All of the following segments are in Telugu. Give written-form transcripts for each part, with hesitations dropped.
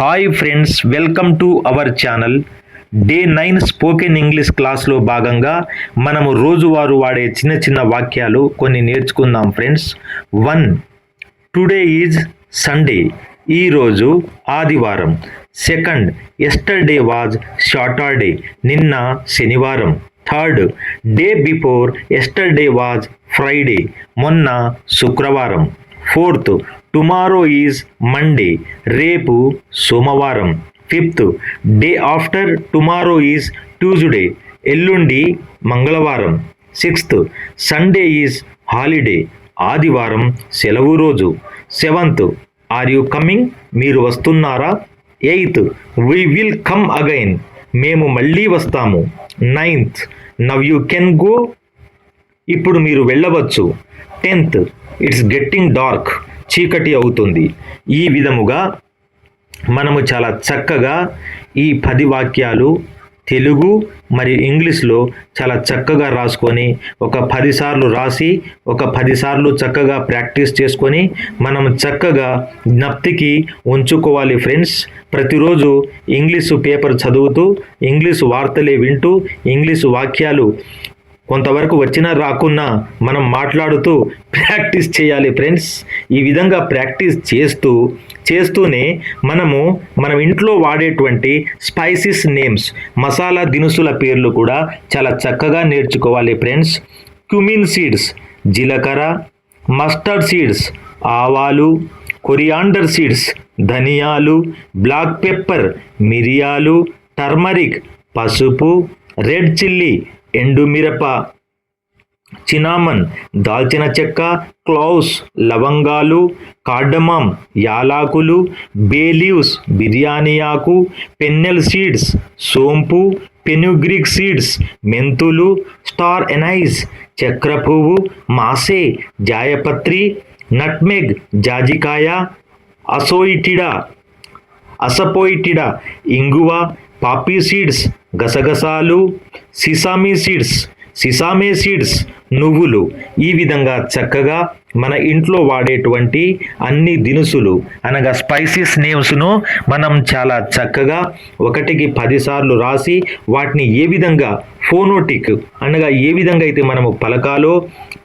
Hi friends, welcome to our channel. Day 9 spoken English క్లాస్లో భాగంగా మనము రోజువారు వాడే చిన్న చిన్న వాక్యాలు కొన్ని నేర్చుకుందాం ఫ్రెండ్స్. 1. Today is Sunday. ఈరోజు ఆదివారం. 2. Yesterday was Saturday. నిన్న శనివారం. 3. Day before yesterday was Friday. మొన్న శుక్రవారం. 4. Tomorrow is Monday. రేపు సోమవారం. 5th day after tomorrow is Tuesday. ఎల్లుండి మంగళవారం. 6th Sunday is holiday. ఆదివారం సెలవు రోజు. 7th are you coming. మీరు వస్తున్నారా. 8th we will come again. మేము మళ్ళీ వస్తాము. 9th now you can go. ఇప్పుడు మీరు వెళ్ళవచ్చు. 10th it's getting dark. చీకటి అవుతుంది. ఈ విధముగా మనము చాలా చక్కగా ఈ 10 వాక్యాలు తెలుగు మరియు ఇంగ్లీష్లో చాలా చక్కగా రాసుకొని ఒక 10 సార్లు రాసి ఒక 10 సార్లు చక్కగా ప్రాక్టీస్ చేసుకొని మనం చక్కగా జ్ఞప్తికి ఉంచుకోవాలి ఫ్రెండ్స్. ప్రతిరోజు ఇంగ్లీషు పేపర్ చదువుతూ ఇంగ్లీషు వార్తలే వింటూ ఇంగ్లీషు వాక్యాలు కొంతవరకు వచ్చినా రాకున్నా మనం మాట్లాడుతూ ప్రాక్టీస్ చేయాలి ఫ్రెండ్స్. ఈ విధంగా ప్రాక్టీస్ చేస్తూనే మనం ఇంట్లో వాడేటువంటి స్పైసెస్ నేమ్స్, మసాలా దినుసుల పేర్లు కూడా చాలా చక్కగా నేర్చుకోవాలి ఫ్రెండ్స్. క్యుమిన్ సీడ్స్ జీలకర్ర, మస్టర్డ్ సీడ్స్ ఆవాలు, కొరియాండర్ సీడ్స్ ధనియాలు, బ్లాక్ పెప్పర్ మిరియాలు, టర్మరిక్ పసుపు, రెడ్ చిల్లీ ఎండుమిరప, చినామన్ దాల్చిన చెక్క, క్లోవ్స్ లవంగాలు, కార్డమమ్ యాలకులు, బే లీవ్స్ బిర్యానీ ఆకు, పెన్నెల్ సీడ్స్ సోంపు, పెనుగ్రీక్ సీడ్స్ మెంతులు, స్టార్ ఎనైస్ చక్ర పువ్వు, మాసే జాయపత్రి, నట్మెగ్ జాజికాయ, అసపోయిటిడా ఇంగువ, పాపీ సీడ్స్ గసగసాలు, సిసామే సీడ్స్ నువ్వులు. ఈ విధంగా చక్కగా మన ఇంట్లో వాడేటువంటి అన్ని దినుసులు అనగా స్పైసెస్ నేమ్స్ను మనం చాలా చక్కగా 1కి 10 సార్లు రాసి వాటిని ఏ విధంగా ఫోనోటిక్ అనగా ఏ విధంగా అయితే మనము పలకాలో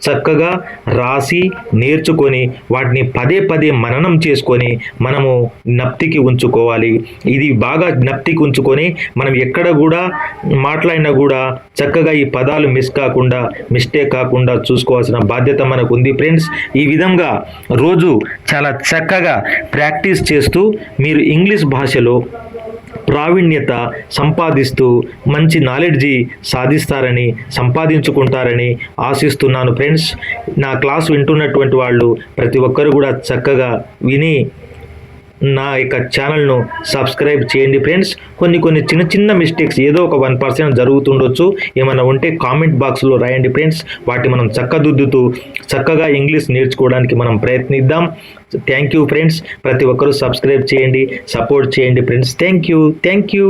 చక్కగా రాసి నేర్చుకొని వాటిని పదే మననం చేసుకొని మనము జ్ఞప్తికి ఉంచుకోవాలి. ఇది బాగా జ్ఞప్తికి ఉంచుకొని మనం ఎక్కడ కూడా మాట్లాడినా కూడా చక్కగా ఈ పదాలు మిస్టేక్ కాకుండా చూసుకోవాల్సిన బాధ్యత మనకు ఉంది ఫ్రెండ్స్. ఈ విధంగా రోజు చాలా చక్కగా ప్రాక్టీస్ చేస్తూ మీరు ఇంగ్లీష్ భాషలో ప్రావీణ్యత సంపాదిస్తూ మంచి నాలెడ్జి సంపాదించుకుంటారని ఆశిస్తున్నాను ఫ్రెండ్స్. నా క్లాస్ వింటున్నటువంటి వాళ్ళు ప్రతి ఒక్కరు కూడా చక్కగా విని నా యొక్క ఛానల్ను సబ్స్క్రైబ్ చేయండి ఫ్రెండ్స్. కొన్ని చిన్న మిస్టేక్స్ ఏదో ఒక 1% జరుగుతుండొచ్చు. ఏమైనా ఉంటే కామెంట్ బాక్స్లో రాయండి ఫ్రెండ్స్. వాటి మనం చక్కదిద్దుతూ చక్కగా ఇంగ్లీష్ నేర్చుకోవడానికి మనం ప్రయత్నిద్దాం. Thank you friends. ప్రతి ఒక్కరూ సబ్స్క్రైబ్ చేయండి, సపోర్ట్ చేయండి ఫ్రెండ్స్. Thank you.